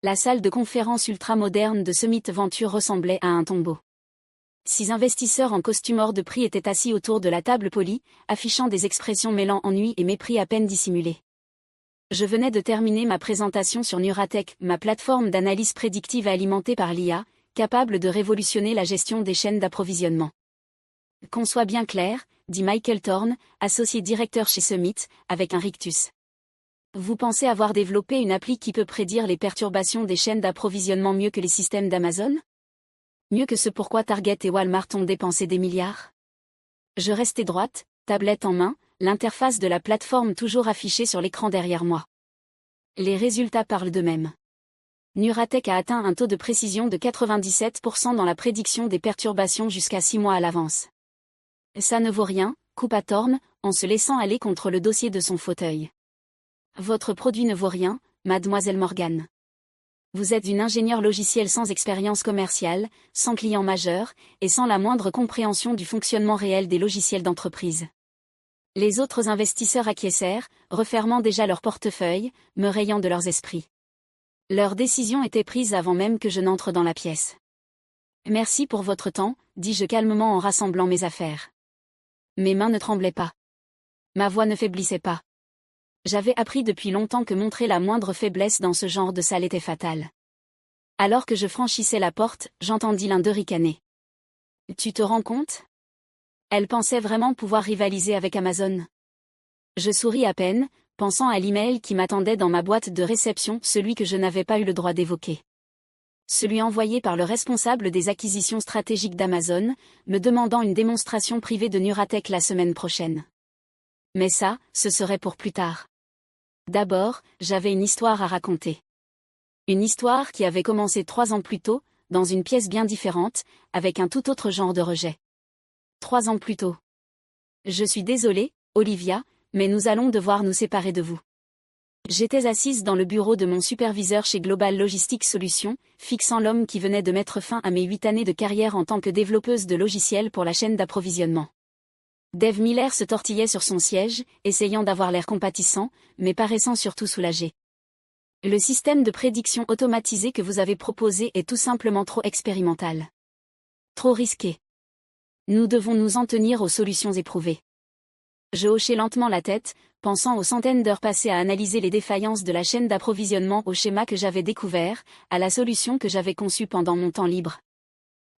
La salle de conférence ultra-moderne de Summit Venture ressemblait à un tombeau. 6 investisseurs en costume hors de prix étaient assis autour de la table polie, affichant des expressions mêlant ennui et mépris à peine dissimulés. Je venais de terminer ma présentation sur Nuratech, ma plateforme d'analyse prédictive alimentée par l'IA, capable de révolutionner la gestion des chaînes d'approvisionnement. Qu'on soit bien clair, dit Michael Thorne, associé directeur chez Summit, avec un rictus. Vous pensez avoir développé une appli qui peut prédire les perturbations des chaînes d'approvisionnement mieux que les systèmes d'Amazon? Mieux que ce pourquoi Target et Walmart ont dépensé des milliards? Je restais droite, tablette en main, l'interface de la plateforme toujours affichée sur l'écran derrière moi. Les résultats parlent d'eux-mêmes. Nuratech a atteint un taux de précision de 97% dans la prédiction des perturbations jusqu'à 6 mois à l'avance. Ça ne vaut rien, coupa Thorne, en se laissant aller contre le dossier de son fauteuil. Votre produit ne vaut rien, mademoiselle Morgan. Vous êtes une ingénieure logicielle sans expérience commerciale, sans client majeur, et sans la moindre compréhension du fonctionnement réel des logiciels d'entreprise. Les autres investisseurs acquiescèrent, refermant déjà leur portefeuille, me rayant de leurs esprits. Leur décision était prise avant même que je n'entre dans la pièce. Merci pour votre temps, dis-je calmement en rassemblant mes affaires. Mes mains ne tremblaient pas. Ma voix ne faiblissait pas. J'avais appris depuis longtemps que montrer la moindre faiblesse dans ce genre de salle était fatal. Alors que je franchissais la porte, j'entendis l'un d'eux ricaner. Tu te rends compte? Elle pensait vraiment pouvoir rivaliser avec Amazon. Je souris à peine, pensant à l'email qui m'attendait dans ma boîte de réception, celui que je n'avais pas eu le droit d'évoquer. Celui envoyé par le responsable des acquisitions stratégiques d'Amazon, me demandant une démonstration privée de Nuratech la semaine prochaine. Mais ça, ce serait pour plus tard. D'abord, j'avais une histoire à raconter. Une histoire qui avait commencé 3 ans plus tôt, dans une pièce bien différente, avec un tout autre genre de rejet. 3 ans plus tôt. Je suis désolée, Olivia, mais nous allons devoir nous séparer de vous. J'étais assise dans le bureau de mon superviseur chez Global Logistics Solutions, fixant l'homme qui venait de mettre fin à mes 8 années de carrière en tant que développeuse de logiciels pour la chaîne d'approvisionnement. Dave Miller se tortillait sur son siège, essayant d'avoir l'air compatissant, mais paraissant surtout soulagé. Le système de prédiction automatisé que vous avez proposé est tout simplement trop expérimental. Trop risqué. Nous devons nous en tenir aux solutions éprouvées. Je hochai lentement la tête, pensant aux centaines d'heures passées à analyser les défaillances de la chaîne d'approvisionnement, au schéma que j'avais découvert, à la solution que j'avais conçue pendant mon temps libre.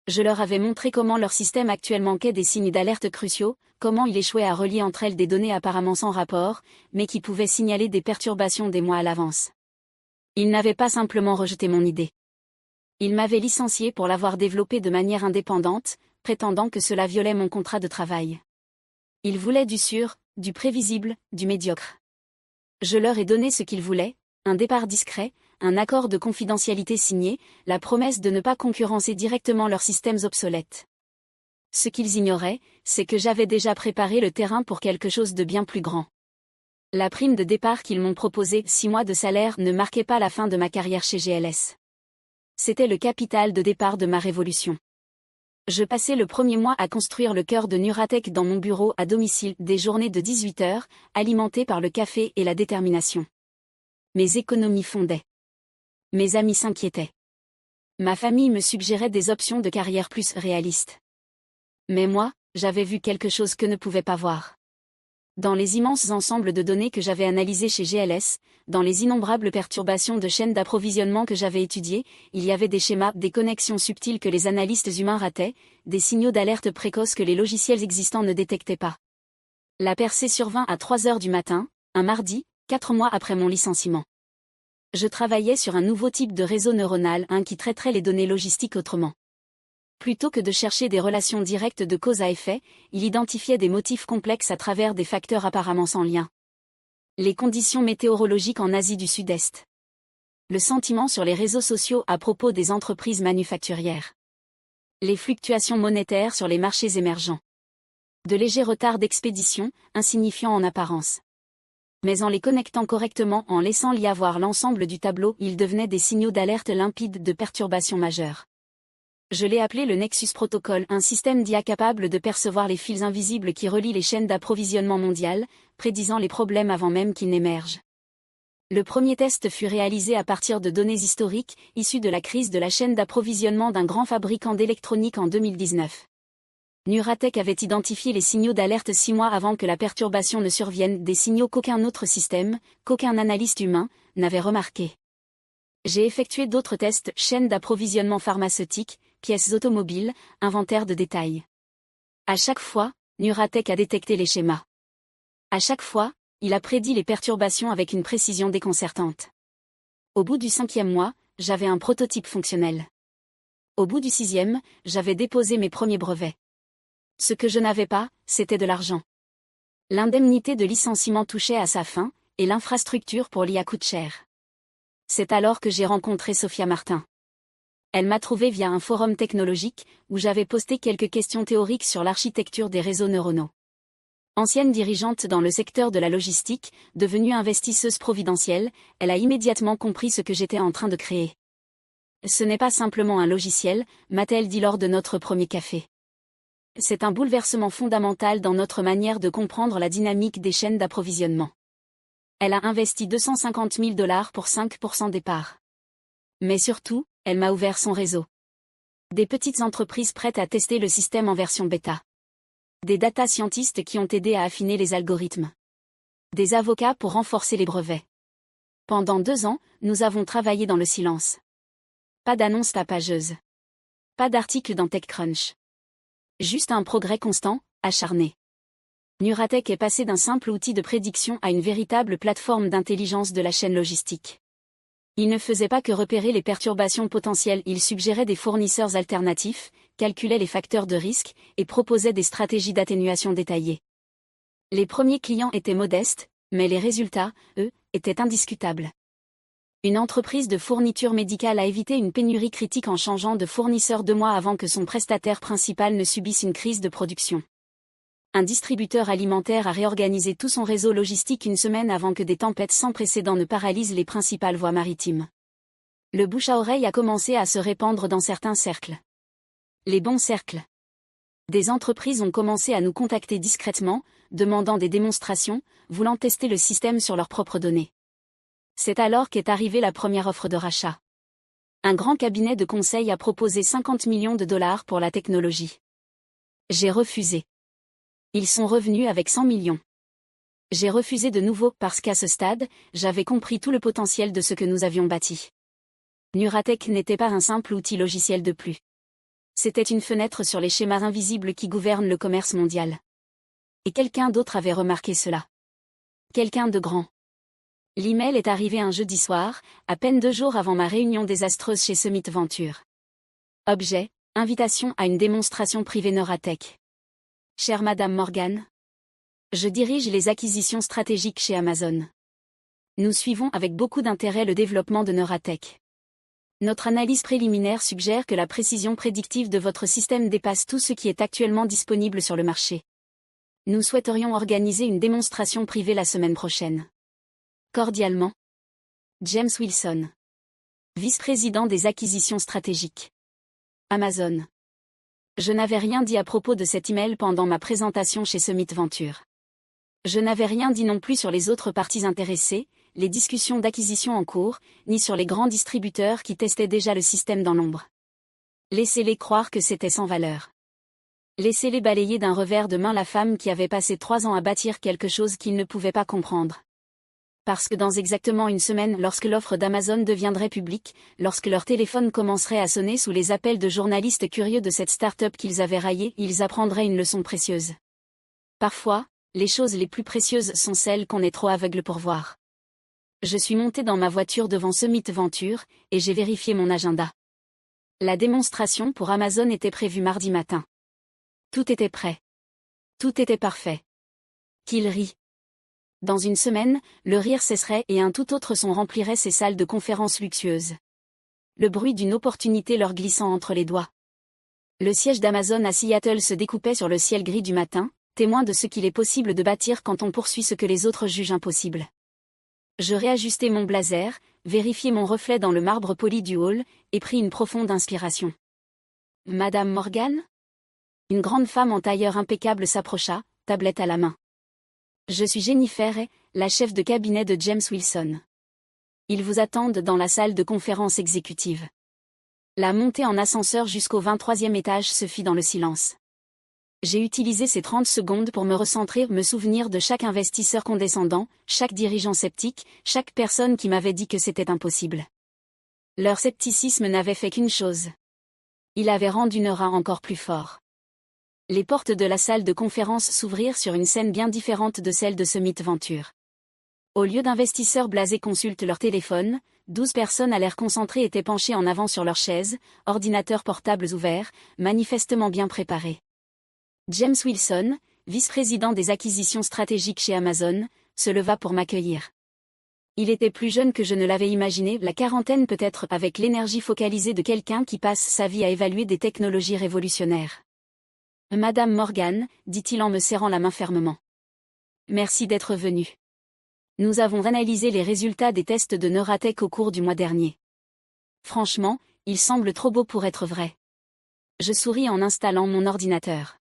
Je leur avais montré comment leur système actuel manquait des signes d'alerte cruciaux, comment il échouait à relier entre elles des données apparemment sans rapport, mais qui pouvaient signaler des perturbations des mois à l'avance. Ils n'avaient pas simplement rejeté mon idée. Ils m'avaient licencié pour l'avoir développée de manière indépendante, prétendant que cela violait mon contrat de travail. Ils voulaient du sûr, du prévisible, du médiocre. Je leur ai donné ce qu'ils voulaient, un départ discret, un accord de confidentialité signé, la promesse de ne pas concurrencer directement leurs systèmes obsolètes. Ce qu'ils ignoraient, c'est que j'avais déjà préparé le terrain pour quelque chose de bien plus grand. La prime de départ qu'ils m'ont proposée, 6 mois de salaire, ne marquait pas la fin de ma carrière chez GLS. C'était le capital de départ de ma révolution. Je passais le premier mois à construire le cœur de Nuratech dans mon bureau à domicile, des journées de 18 heures, alimentées par le café et la détermination. Mes économies fondaient. Mes amis s'inquiétaient. Ma famille me suggérait des options de carrière plus réalistes. Mais moi, j'avais vu quelque chose que ne pouvait pas voir. Dans les immenses ensembles de données que j'avais analysés chez GLS, dans les innombrables perturbations de chaînes d'approvisionnement que j'avais étudiées, il y avait des schémas, des connexions subtiles que les analystes humains rataient, des signaux d'alerte précoces que les logiciels existants ne détectaient pas. La percée survint à 3 heures du matin, un mardi, 4 mois après mon licenciement. Je travaillais sur un nouveau type de réseau neuronal, qui traiterait les données logistiques autrement. Plutôt que de chercher des relations directes de cause à effet, il identifiait des motifs complexes à travers des facteurs apparemment sans lien. Les conditions météorologiques en Asie du Sud-Est. Le sentiment sur les réseaux sociaux à propos des entreprises manufacturières. Les fluctuations monétaires sur les marchés émergents. De légers retards d'expédition, insignifiants en apparence. Mais en les connectant correctement, en laissant y avoir l'ensemble du tableau, ils devenaient des signaux d'alerte limpides de perturbations majeures. Je l'ai appelé le Nexus Protocol, un système d'IA capable de percevoir les fils invisibles qui relient les chaînes d'approvisionnement mondiales, prédisant les problèmes avant même qu'ils n'émergent. Le premier test fut réalisé à partir de données historiques, issues de la crise de la chaîne d'approvisionnement d'un grand fabricant d'électronique en 2019. Nuratech avait identifié les signaux d'alerte 6 mois avant que la perturbation ne survienne, des signaux qu'aucun autre système, qu'aucun analyste humain, n'avait remarqués. J'ai effectué d'autres tests, chaîne d'approvisionnement pharmaceutique, pièces automobiles, inventaire de détails. À chaque fois, Nuratech a détecté les schémas. À chaque fois, il a prédit les perturbations avec une précision déconcertante. Au bout du 5e mois, j'avais un prototype fonctionnel. Au bout du 6e, j'avais déposé mes premiers brevets. Ce que je n'avais pas, c'était de l'argent. L'indemnité de licenciement touchait à sa fin, et l'infrastructure pour l'IA coûte cher. C'est alors que j'ai rencontré Sophia Martin. Elle m'a trouvé via un forum technologique, où j'avais posté quelques questions théoriques sur l'architecture des réseaux neuronaux. Ancienne dirigeante dans le secteur de la logistique, devenue investisseuse providentielle, elle a immédiatement compris ce que j'étais en train de créer. Ce n'est pas simplement un logiciel, m'a-t-elle dit lors de notre premier café. C'est un bouleversement fondamental dans notre manière de comprendre la dynamique des chaînes d'approvisionnement. Elle a investi 250 000 $ pour 5% des parts. Mais surtout, elle m'a ouvert son réseau. Des petites entreprises prêtes à tester le système en version bêta. Des data scientists qui ont aidé à affiner les algorithmes. Des avocats pour renforcer les brevets. Pendant 2 ans, nous avons travaillé dans le silence. Pas d'annonce tapageuse. Pas d'article dans TechCrunch. Juste un progrès constant, acharné. Nuratech est passé d'un simple outil de prédiction à une véritable plateforme d'intelligence de la chaîne logistique. Il ne faisait pas que repérer les perturbations potentielles, il suggérait des fournisseurs alternatifs, calculait les facteurs de risque, et proposait des stratégies d'atténuation détaillées. Les premiers clients étaient modestes, mais les résultats, eux, étaient indiscutables. Une entreprise de fourniture médicale a évité une pénurie critique en changeant de fournisseur 2 mois avant que son prestataire principal ne subisse une crise de production. Un distributeur alimentaire a réorganisé tout son réseau logistique 1 semaine avant que des tempêtes sans précédent ne paralysent les principales voies maritimes. Le bouche à oreille a commencé à se répandre dans certains cercles. Les bons cercles. Des entreprises ont commencé à nous contacter discrètement, demandant des démonstrations, voulant tester le système sur leurs propres données. C'est alors qu'est arrivée la première offre de rachat. Un grand cabinet de conseil a proposé 50 millions de $ pour la technologie. J'ai refusé. Ils sont revenus avec 100 millions. J'ai refusé de nouveau parce qu'à ce stade, j'avais compris tout le potentiel de ce que nous avions bâti. Nuratech n'était pas un simple outil logiciel de plus. C'était une fenêtre sur les schémas invisibles qui gouvernent le commerce mondial. Et quelqu'un d'autre avait remarqué cela. Quelqu'un de grand. L'email est arrivé un jeudi soir, à peine 2 jours avant ma réunion désastreuse chez Summit Venture. Objet, invitation à une démonstration privée Nuratech. Chère Madame Morgan. Je dirige les acquisitions stratégiques chez Amazon. Nous suivons avec beaucoup d'intérêt le développement de Nuratech. Notre analyse préliminaire suggère que la précision prédictive de votre système dépasse tout ce qui est actuellement disponible sur le marché. Nous souhaiterions organiser une démonstration privée la semaine prochaine. Cordialement. James Wilson. Vice-président des acquisitions stratégiques. Amazon. Je n'avais rien dit à propos de cet email pendant ma présentation chez Summit Venture. Je n'avais rien dit non plus sur les autres parties intéressées, les discussions d'acquisition en cours, ni sur les grands distributeurs qui testaient déjà le système dans l'ombre. Laissez-les croire que c'était sans valeur. Laissez-les balayer d'un revers de main la femme qui avait passé 3 ans à bâtir quelque chose qu'ils ne pouvaient pas comprendre. Parce que dans exactement 1 semaine, lorsque l'offre d'Amazon deviendrait publique, lorsque leur téléphone commencerait à sonner sous les appels de journalistes curieux de cette start-up qu'ils avaient raillée, ils apprendraient une leçon précieuse. Parfois, les choses les plus précieuses sont celles qu'on est trop aveugle pour voir. Je suis monté dans ma voiture devant Summit Venture, et j'ai vérifié mon agenda. La démonstration pour Amazon était prévue mardi matin. Tout était prêt. Tout était parfait. Qu'il rit. Dans 1 semaine, le rire cesserait et un tout autre son remplirait ces salles de conférences luxueuses. Le bruit d'une opportunité leur glissant entre les doigts. Le siège d'Amazon à Seattle se découpait sur le ciel gris du matin, témoin de ce qu'il est possible de bâtir quand on poursuit ce que les autres jugent impossible. Je réajustai mon blazer, vérifiai mon reflet dans le marbre poli du hall, et pris une profonde inspiration. Madame Morgan ? Une grande femme en tailleur impeccable s'approcha, tablette à la main. Je suis Jennifer, la chef de cabinet de James Wilson. Ils vous attendent dans la salle de conférence exécutive. La montée en ascenseur jusqu'au 23e étage se fit dans le silence. J'ai utilisé ces 30 secondes pour me recentrer, me souvenir de chaque investisseur condescendant, chaque dirigeant sceptique, chaque personne qui m'avait dit que c'était impossible. Leur scepticisme n'avait fait qu'une chose. Il avait rendu Nora encore plus fort. Les portes de la salle de conférence s'ouvrirent sur une scène bien différente de celle de Summit Venture. Au lieu d'investisseurs blasés consultent leur téléphone, 12 personnes à l'air concentré étaient penchées en avant sur leurs chaises, ordinateurs portables ouverts, manifestement bien préparés. James Wilson, vice-président des acquisitions stratégiques chez Amazon, se leva pour m'accueillir. Il était plus jeune que je ne l'avais imaginé, la quarantaine peut-être, avec l'énergie focalisée de quelqu'un qui passe sa vie à évaluer des technologies révolutionnaires. « Madame Morgan », dit-il en me serrant la main fermement. « Merci d'être venue. Nous avons analysé les résultats des tests de Neuratech au cours du mois dernier. Franchement, ils semblent trop beaux pour être vrais. » Je souris en installant mon ordinateur.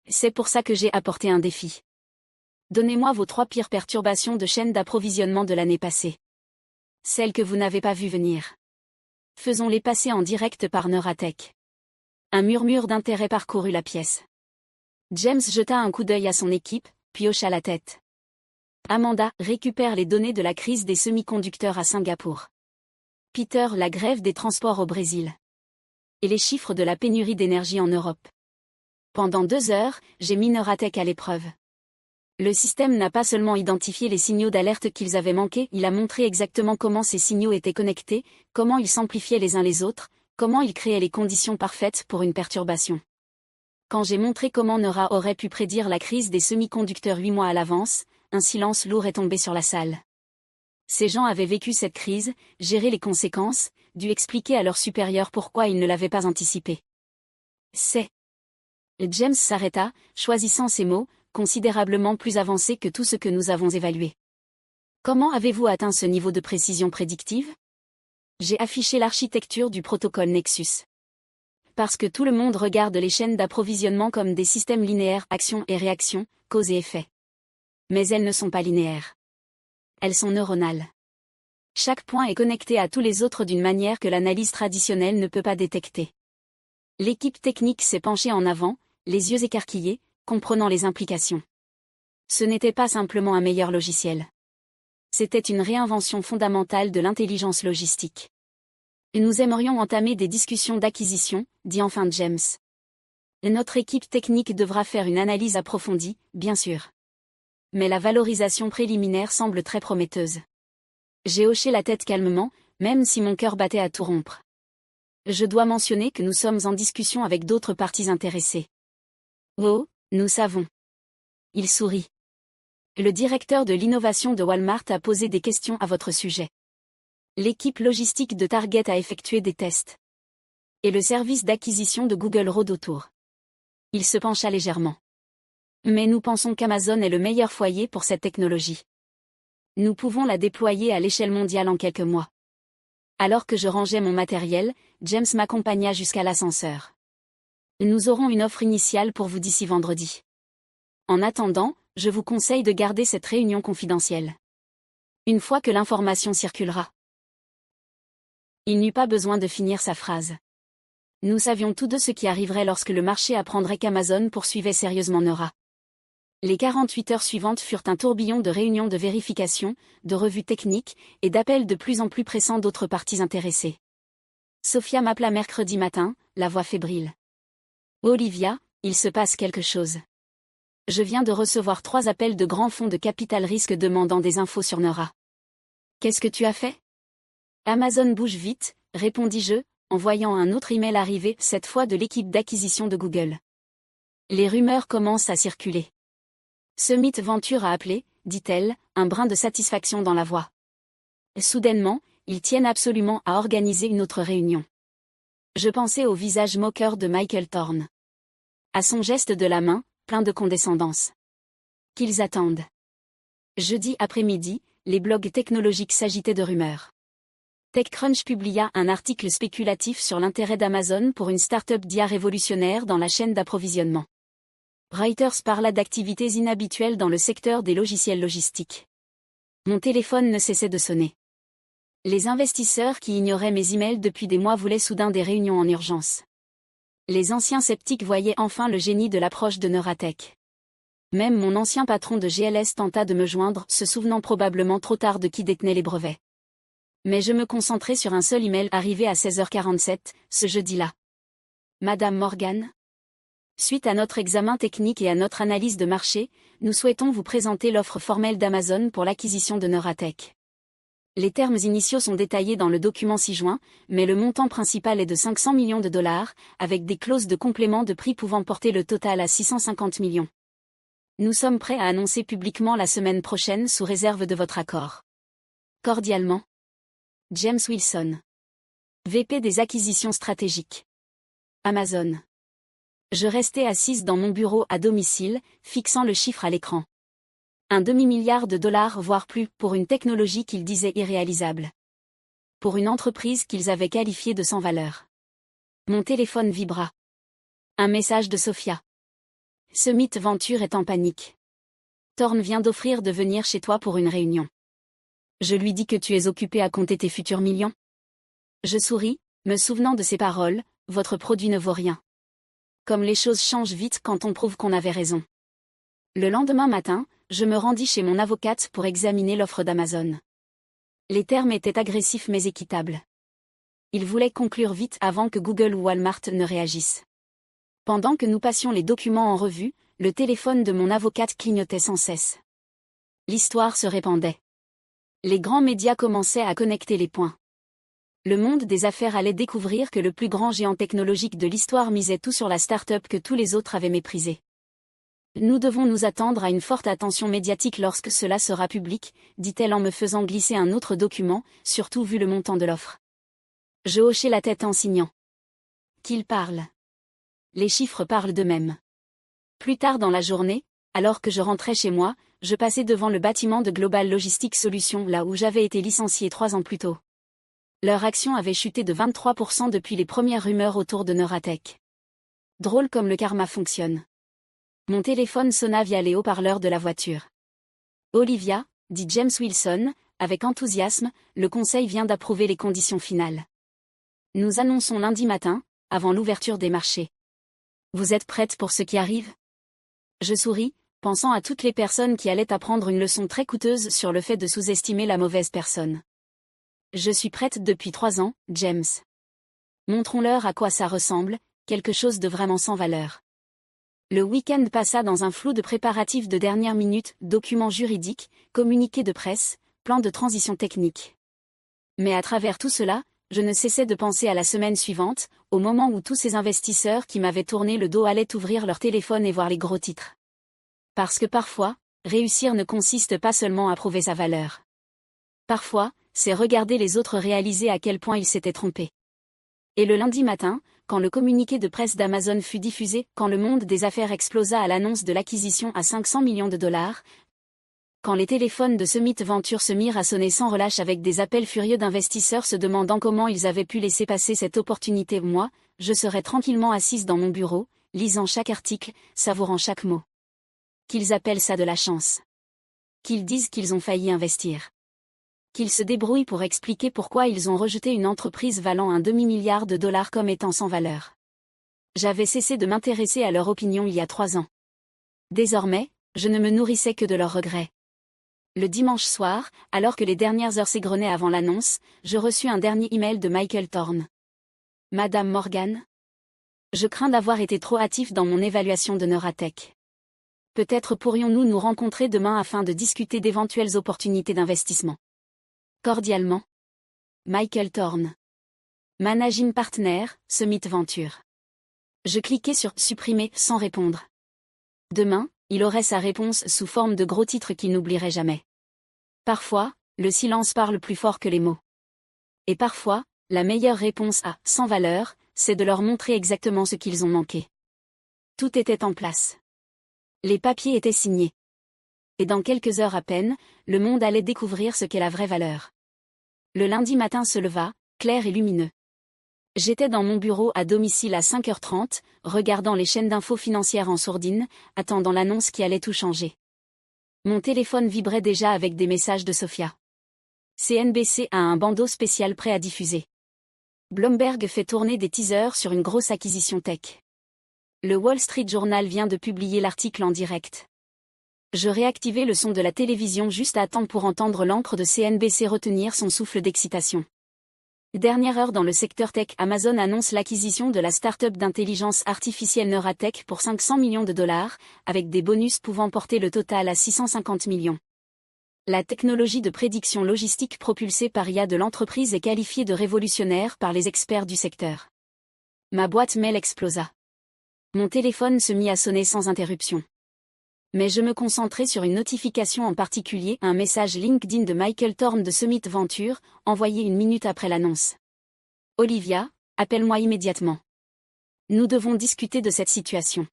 C'est pour ça que j'ai apporté un défi. Donnez-moi vos 3 pires perturbations de chaîne d'approvisionnement de l'année passée. Celles que vous n'avez pas vues venir. Faisons-les passer en direct par Neuratech. Un murmure d'intérêt parcourut la pièce. James jeta un coup d'œil à son équipe, puis hocha la tête. Amanda récupère les données de la crise des semi-conducteurs à Singapour. Peter, la grève des transports au Brésil. Et les chiffres de la pénurie d'énergie en Europe. Pendant 2 heures, j'ai mis Neuratech à l'épreuve. Le système n'a pas seulement identifié les signaux d'alerte qu'ils avaient manqués, il a montré exactement comment ces signaux étaient connectés, comment ils s'amplifiaient les uns les autres, comment ils créaient les conditions parfaites pour une perturbation. Quand j'ai montré comment Nora aurait pu prédire la crise des semi-conducteurs 8 mois à l'avance, un silence lourd est tombé sur la salle. Ces gens avaient vécu cette crise, géré les conséquences, dû expliquer à leurs supérieurs pourquoi ils ne l'avaient pas anticipé. C'est... James s'arrêta, choisissant ces mots, considérablement plus avancés que tout ce que nous avons évalué. Comment avez-vous atteint ce niveau de précision prédictive? J'ai affiché l'architecture du protocole Nexus. Parce que tout le monde regarde les chaînes d'approvisionnement comme des systèmes linéaires, action et réaction, cause et effet. Mais elles ne sont pas linéaires. Elles sont neuronales. Chaque point est connecté à tous les autres d'une manière que l'analyse traditionnelle ne peut pas détecter. L'équipe technique s'est penchée en avant, les yeux écarquillés, comprenant les implications. Ce n'était pas simplement un meilleur logiciel. C'était une réinvention fondamentale de l'intelligence logistique. Et nous aimerions entamer des discussions d'acquisition, dit enfin James. Et notre équipe technique devra faire une analyse approfondie, bien sûr. Mais la valorisation préliminaire semble très prometteuse. J'ai hoché la tête calmement, même si mon cœur battait à tout rompre. Je dois mentionner que nous sommes en discussion avec d'autres parties intéressées. Oh, nous savons. Il sourit. Le directeur de l'innovation de Walmart a posé des questions à votre sujet. L'équipe logistique de Target a effectué des tests. Et le service d'acquisition de Google rôde autour. Il se pencha légèrement. Mais nous pensons qu'Amazon est le meilleur foyer pour cette technologie. Nous pouvons la déployer à l'échelle mondiale en quelques mois. Alors que je rangeais mon matériel, James m'accompagna jusqu'à l'ascenseur. Nous aurons une offre initiale pour vous d'ici vendredi. En attendant, je vous conseille de garder cette réunion confidentielle. Une fois que l'information circulera. Il n'eut pas besoin de finir sa phrase. Nous savions tous deux ce qui arriverait lorsque le marché apprendrait qu'Amazon poursuivait sérieusement Nora. Les 48 heures suivantes furent un tourbillon de réunions de vérification, de revues techniques, et d'appels de plus en plus pressants d'autres parties intéressées. Sophia m'appela mercredi matin, la voix fébrile. « Olivia, il se passe quelque chose. Je viens de recevoir 3 appels de grands fonds de capital risque demandant des infos sur Nora. »« Qu'est-ce que tu as fait ?»« Amazon bouge vite, » répondis-je, en voyant un autre email arriver, cette fois de l'équipe d'acquisition de Google. Les rumeurs commencent à circuler. Summit Venture a appelé, dit-elle, un brin de satisfaction dans la voix. Soudainement, ils tiennent absolument à organiser une autre réunion. Je pensais au visage moqueur de Michael Thorne. À son geste de la main, plein de condescendance. Qu'ils attendent. Jeudi après-midi, les blogs technologiques s'agitaient de rumeurs. TechCrunch publia un article spéculatif sur l'intérêt d'Amazon pour une start-up d'IA révolutionnaire dans la chaîne d'approvisionnement. Reuters parla d'activités inhabituelles dans le secteur des logiciels logistiques. Mon téléphone ne cessait de sonner. Les investisseurs qui ignoraient mes emails depuis des mois voulaient soudain des réunions en urgence. Les anciens sceptiques voyaient enfin le génie de l'approche de Neuratech. Même mon ancien patron de GLS tenta de me joindre, se souvenant probablement trop tard de qui détenait les brevets. Mais je me concentrais sur un seul email arrivé à 16h47, ce jeudi-là. Madame Morgan. Suite à notre examen technique et à notre analyse de marché, nous souhaitons vous présenter l'offre formelle d'Amazon pour l'acquisition de Neuratech. Les termes initiaux sont détaillés dans le document ci-joint, mais le montant principal est de 500 millions de dollars, avec des clauses de complément de prix pouvant porter le total à 650 millions. Nous sommes prêts à annoncer publiquement la semaine prochaine sous réserve de votre accord. Cordialement. James Wilson. VP des acquisitions stratégiques. Amazon. Je restais assise dans mon bureau à domicile, fixant le chiffre à l'écran. Un demi-milliard de dollars voire plus pour une technologie qu'ils disaient irréalisable. Pour une entreprise qu'ils avaient qualifiée de sans valeur. Mon téléphone vibra. Un message de Sophia. Summit Venture est en panique. Thorne vient d'offrir de venir chez toi pour une réunion. Je lui dis que tu es occupé à compter tes futurs millions. Je souris, me souvenant de ces paroles, votre produit ne vaut rien. Comme les choses changent vite quand on prouve qu'on avait raison. Le lendemain matin, je me rendis chez mon avocate pour examiner l'offre d'Amazon. Les termes étaient agressifs mais équitables. Il voulait conclure vite avant que Google ou Walmart ne réagissent. Pendant que nous passions les documents en revue, le téléphone de mon avocate clignotait sans cesse. L'histoire se répandait. Les grands médias commençaient à connecter les points. Le monde des affaires allait découvrir que le plus grand géant technologique de l'histoire misait tout sur la start-up que tous les autres avaient méprisée. Nous devons nous attendre à une forte attention médiatique lorsque cela sera public, dit-elle en me faisant glisser un autre document, surtout vu le montant de l'offre. Je hochai la tête en signant. Qu'il parle. Les chiffres parlent d'eux-mêmes. Plus tard dans la journée, alors que je rentrais chez moi, je passais devant le bâtiment de Global Logistics Solutions là où j'avais été licencié 3 ans plus tôt. Leur action avait chuté de 23% depuis les premières rumeurs autour de Neuratech. Drôle comme le karma fonctionne. Mon téléphone sonna via les haut-parleurs de la voiture. Olivia, dit James Wilson, avec enthousiasme, le conseil vient d'approuver les conditions finales. Nous annonçons lundi matin, avant l'ouverture des marchés. Vous êtes prête pour ce qui arrive? Je souris, pensant à toutes les personnes qui allaient apprendre une leçon très coûteuse sur le fait de sous-estimer la mauvaise personne. Je suis prête depuis 3 ans, James. Montrons-leur à quoi ça ressemble, quelque chose de vraiment sans valeur. Le week-end passa dans un flou de préparatifs de dernière minute, documents juridiques, communiqués de presse, plans de transition technique. Mais à travers tout cela, je ne cessais de penser à la semaine suivante, au moment où tous ces investisseurs qui m'avaient tourné le dos allaient ouvrir leur téléphone et voir les gros titres. Parce que parfois, réussir ne consiste pas seulement à prouver sa valeur. Parfois, c'est regarder les autres réaliser à quel point ils s'étaient trompés. Et le lundi matin, quand le communiqué de presse d'Amazon fut diffusé, quand le monde des affaires explosa à l'annonce de l'acquisition à 500 millions de dollars, quand les téléphones de Summit Venture se mirent à sonner sans relâche avec des appels furieux d'investisseurs se demandant comment ils avaient pu laisser passer cette opportunité, moi, je serais tranquillement assise dans mon bureau, lisant chaque article, savourant chaque mot. Qu'ils appellent ça de la chance. Qu'ils disent qu'ils ont failli investir. Qu'ils se débrouillent pour expliquer pourquoi ils ont rejeté une entreprise valant un demi-milliard de dollars comme étant sans valeur. J'avais cessé de m'intéresser à leur opinion il y a 3 ans. Désormais, je ne me nourrissais que de leurs regrets. Le dimanche soir, alors que les dernières heures s'égrenaient avant l'annonce, je reçus un dernier email de Michael Thorne. Madame Morgan? Je crains d'avoir été trop hâtif dans mon évaluation de Neuratech. Peut-être pourrions-nous nous rencontrer demain afin de discuter d'éventuelles opportunités d'investissement. Cordialement. Michael Thorne. Managing Partner, Summit Venture. Je cliquai sur « Supprimer » sans répondre. Demain, il aurait sa réponse sous forme de gros titres qu'il n'oublierait jamais. Parfois, le silence parle plus fort que les mots. Et parfois, la meilleure réponse à « sans valeur », c'est de leur montrer exactement ce qu'ils ont manqué. Tout était en place. Les papiers étaient signés. Et dans quelques heures à peine, le monde allait découvrir ce qu'est la vraie valeur. Le lundi matin se leva, clair et lumineux. J'étais dans mon bureau à domicile à 5h30, regardant les chaînes d'infos financières en sourdine, attendant l'annonce qui allait tout changer. Mon téléphone vibrait déjà avec des messages de Sophia. CNBC a un bandeau spécial prêt à diffuser. Bloomberg fait tourner des teasers sur une grosse acquisition tech. Le Wall Street Journal vient de publier l'article en direct. Je réactivais le son de la télévision juste à temps pour entendre l'encre de CNBC retenir son souffle d'excitation. Dernière heure dans le secteur tech, Amazon annonce l'acquisition de la start-up d'intelligence artificielle Neuralink pour 500 millions de dollars, avec des bonus pouvant porter le total à 650 millions. La technologie de prédiction logistique propulsée par IA de l'entreprise est qualifiée de révolutionnaire par les experts du secteur. Ma boîte mail explosa. Mon téléphone se mit à sonner sans interruption. Mais je me concentrais sur une notification en particulier, un message LinkedIn de Michael Thorne de Summit Venture, envoyé une minute après l'annonce. Olivia, appelle-moi immédiatement. Nous devons discuter de cette situation.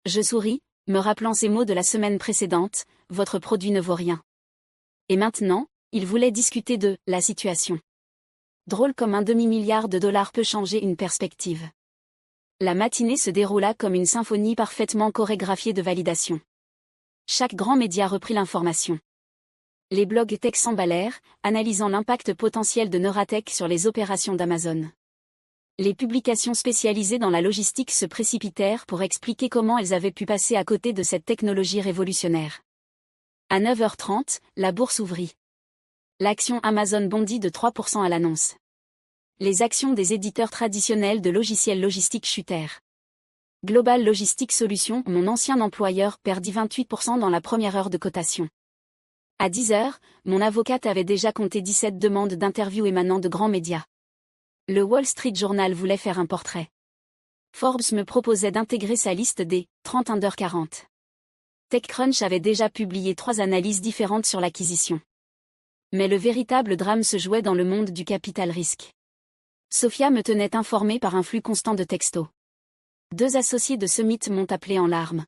Je souris, me rappelant ces mots de la semaine précédente, votre produit ne vaut rien. Et maintenant, il voulait discuter de la situation. Drôle comme un demi-milliard de dollars peut changer une perspective. La matinée se déroula comme une symphonie parfaitement chorégraphiée de validation. Chaque grand média reprit l'information. Les blogs tech s'emballèrent, analysant l'impact potentiel de Neuralink sur les opérations d'Amazon. Les publications spécialisées dans la logistique se précipitèrent pour expliquer comment elles avaient pu passer à côté de cette technologie révolutionnaire. À 9h30, la bourse ouvrit. L'action Amazon bondit de 3% à l'annonce. Les actions des éditeurs traditionnels de logiciels logistiques chutèrent. Global Logistics Solutions, mon ancien employeur, perdit 28% dans la première heure de cotation. À 10h, mon avocate avait déjà compté 17 demandes d'interview émanant de grands médias. Le Wall Street Journal voulait faire un portrait. Forbes me proposait d'intégrer sa liste des 30 under 40. TechCrunch avait déjà publié 3 analyses différentes sur l'acquisition. Mais le véritable drame se jouait dans le monde du capital risque. Sophia me tenait informée par un flux constant de textos. 2 associés de Summit m'ont appelé en larmes.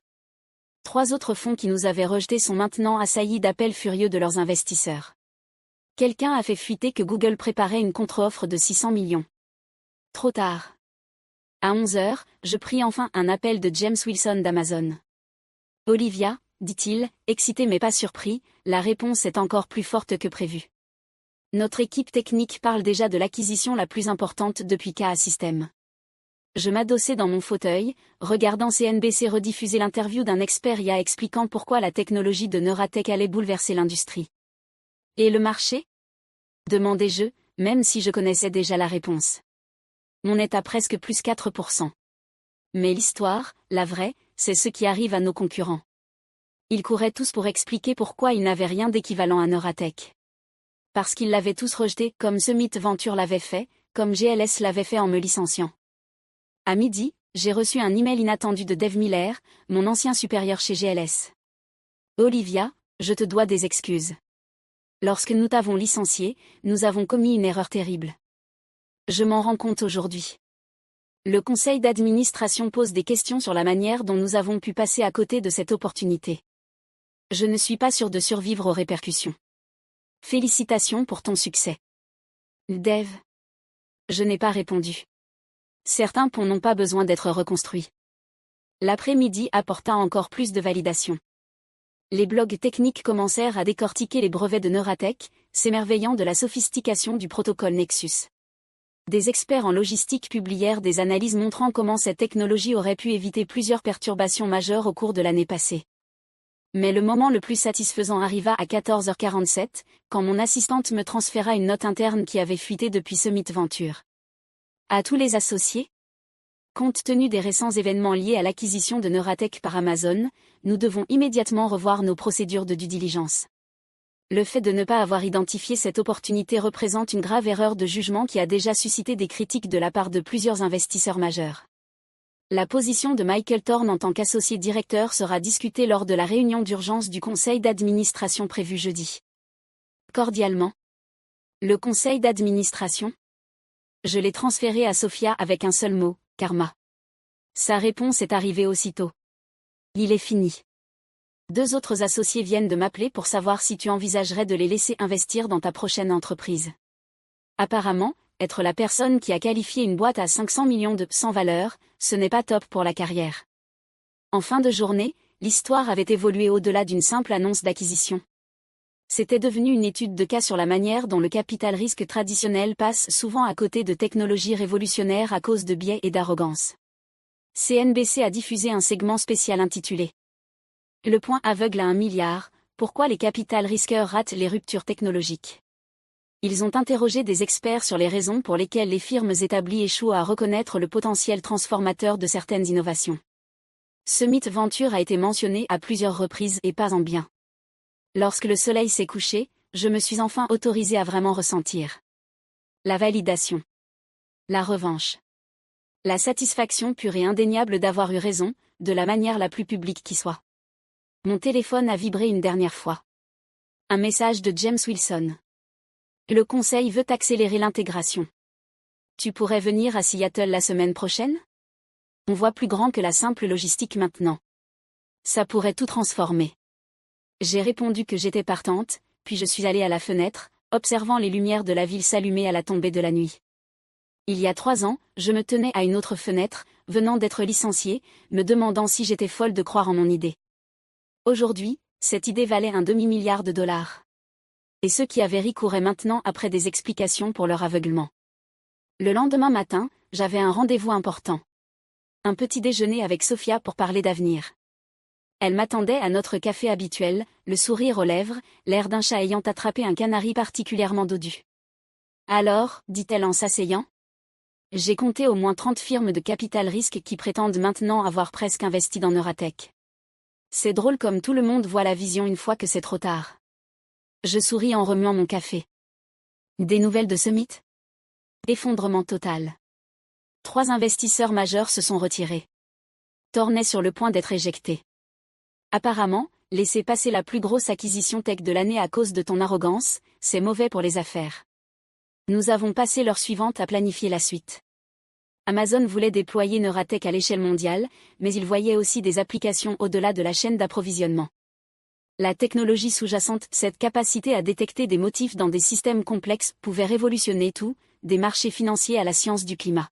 3 autres fonds qui nous avaient rejetés sont maintenant assaillis d'appels furieux de leurs investisseurs. Quelqu'un a fait fuiter que Google préparait une contre-offre de 600 millions. Trop tard. À 11h, je pris enfin un appel de James Wilson d'Amazon. Olivia, dit-il, excité mais pas surpris, la réponse est encore plus forte que prévu. Notre équipe technique parle déjà de l'acquisition la plus importante depuis KA Systems. Je m'adossais dans mon fauteuil, regardant CNBC rediffuser l'interview d'un expert IA expliquant pourquoi la technologie de Neuralink allait bouleverser l'industrie. Et le marché ? Demandai-je, même si je connaissais déjà la réponse. On est à presque plus 4%. Mais l'histoire, la vraie, c'est ce qui arrive à nos concurrents. Ils couraient tous pour expliquer pourquoi ils n'avaient rien d'équivalent à Neuralink. Parce qu'ils l'avaient tous rejeté, comme Summit Venture l'avait fait, comme GLS l'avait fait en me licenciant. À midi, j'ai reçu un email inattendu de Dave Miller, mon ancien supérieur chez GLS. Olivia, je te dois des excuses. Lorsque nous t'avons licencié, nous avons commis une erreur terrible. Je m'en rends compte aujourd'hui. Le conseil d'administration pose des questions sur la manière dont nous avons pu passer à côté de cette opportunité. Je ne suis pas sûr de survivre aux répercussions. Félicitations pour ton succès. Dave. Je n'ai pas répondu. Certains ponts n'ont pas besoin d'être reconstruits. L'après-midi apporta encore plus de validation. Les blogs techniques commencèrent à décortiquer les brevets de Neuralink, s'émerveillant de la sophistication du protocole Nexus. Des experts en logistique publièrent des analyses montrant comment cette technologie aurait pu éviter plusieurs perturbations majeures au cours de l'année passée. Mais le moment le plus satisfaisant arriva à 14h47, quand mon assistante me transféra une note interne qui avait fuité depuis Summit Venture. À tous les associés ? Compte tenu des récents événements liés à l'acquisition de Neuralink par Amazon, nous devons immédiatement revoir nos procédures de due diligence. Le fait de ne pas avoir identifié cette opportunité représente une grave erreur de jugement qui a déjà suscité des critiques de la part de plusieurs investisseurs majeurs. La position de Michael Thorne en tant qu'associé directeur sera discutée lors de la réunion d'urgence du conseil d'administration prévue jeudi. Cordialement. Le conseil d'administration ? Je l'ai transféré à Sophia avec un seul mot, karma. Sa réponse est arrivée aussitôt. Il est fini. 2 autres associés viennent de m'appeler pour savoir si tu envisagerais de les laisser investir dans ta prochaine entreprise. Apparemment, être la personne qui a qualifié une boîte à 500 millions de sans valeur, ce n'est pas top pour la carrière. En fin de journée, l'histoire avait évolué au-delà d'une simple annonce d'acquisition. C'était devenu une étude de cas sur la manière dont le capital risque traditionnel passe souvent à côté de technologies révolutionnaires à cause de biais et d'arrogance. CNBC a diffusé un segment spécial intitulé « Le point aveugle à 1 milliard, pourquoi les capital risqueurs ratent les ruptures technologiques ?» Ils ont interrogé des experts sur les raisons pour lesquelles les firmes établies échouent à reconnaître le potentiel transformateur de certaines innovations. Summit Venture a été mentionné à plusieurs reprises et pas en bien. Lorsque le soleil s'est couché, je me suis enfin autorisé à vraiment ressentir la validation, la revanche, la satisfaction pure et indéniable d'avoir eu raison, de la manière la plus publique qui soit. Mon téléphone a vibré une dernière fois. Un message de James Wilson. Le conseil veut accélérer l'intégration. Tu pourrais venir à Seattle la semaine prochaine? On voit plus grand que la simple logistique maintenant. Ça pourrait tout transformer. J'ai répondu que j'étais partante, puis je suis allée à la fenêtre, observant les lumières de la ville s'allumer à la tombée de la nuit. Il y a 3 ans, je me tenais à une autre fenêtre, venant d'être licenciée, me demandant si j'étais folle de croire en mon idée. Aujourd'hui, cette idée valait un demi-milliard de dollars. Et ceux qui avaient ri couraient maintenant après des explications pour leur aveuglement. Le lendemain matin, j'avais un rendez-vous important. Un petit déjeuner avec Sophia pour parler d'avenir. Elle m'attendait à notre café habituel, le sourire aux lèvres, l'air d'un chat ayant attrapé un canari particulièrement dodu. Alors, dit-elle en s'asseyant, j'ai compté au moins 30 firmes de capital risque qui prétendent maintenant avoir presque investi dans Neuratech. C'est drôle comme tout le monde voit la vision une fois que c'est trop tard. Je souris en remuant mon café. Des nouvelles de Summit? Effondrement total. 3 investisseurs majeurs se sont retirés. Thorne est sur le point d'être éjecté. Apparemment, laisser passer la plus grosse acquisition tech de l'année à cause de ton arrogance, c'est mauvais pour les affaires. Nous avons passé l'heure suivante à planifier la suite. Amazon voulait déployer Neuratech à l'échelle mondiale, mais il voyait aussi des applications au-delà de la chaîne d'approvisionnement. La technologie sous-jacente, cette capacité à détecter des motifs dans des systèmes complexes, pouvait révolutionner tout, des marchés financiers à la science du climat.